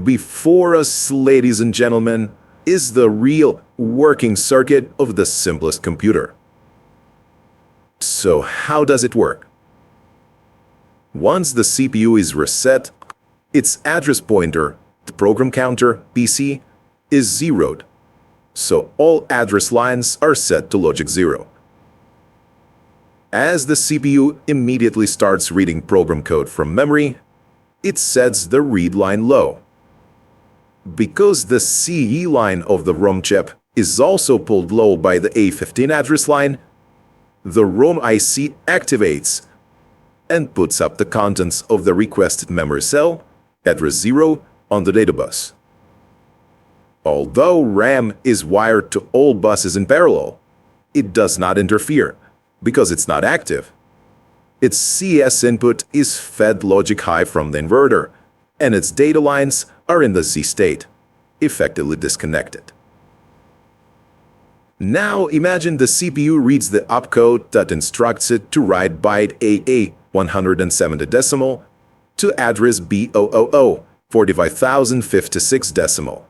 Before us, ladies and gentlemen, is the real working circuit of the simplest computer. So how does it work? Once the CPU is reset, its address pointer, the program counter, PC, is zeroed. So all address lines are set to logic 0. As the CPU immediately starts reading program code from memory, it sets the read line low. Because the CE line of the ROM chip is also pulled low by the A15 address line, the ROM IC activates and puts up the contents of the requested memory cell, address 0, on the data bus. Although RAM is wired to all buses in parallel, it does not interfere because it's not active. Its CS input is fed logic high from the inverter, and its data lines are in the Z state, effectively disconnected. Now imagine the CPU reads the opcode that instructs it to write byte AA 170 decimal to address B000 45,056 decimal.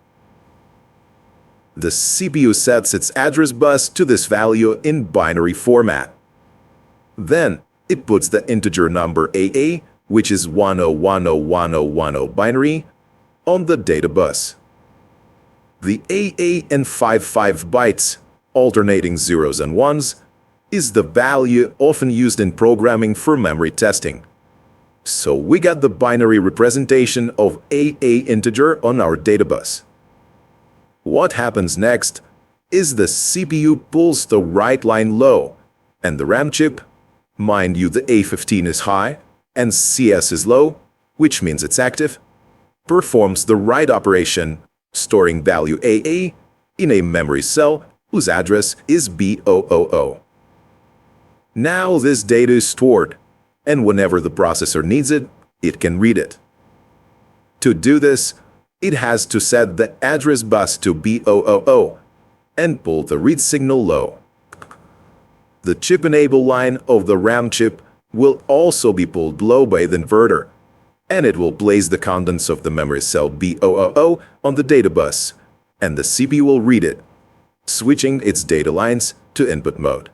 The CPU sets its address bus to this value in binary format. Then it puts the integer number AA, which is 10101010 binary, on the data bus. The AA and 55 bytes, alternating zeros and ones, is the value often used in programming for memory testing. So we got the binary representation of AA integer on our data bus. What happens next is the CPU pulls the write line low, and the RAM chip, mind you the A15 is high and CS is low, which means it's active, performs the write operation, storing value AA in a memory cell whose address is B000. Now this data is stored, and whenever the processor needs it, it can read it. To do this, it has to set the address bus to B000 and pull the read signal low. The chip enable line of the RAM chip will also be pulled low by the inverter, and it will place the contents of the memory cell B000 on the data bus, and the CPU will read it, switching its data lines to input mode.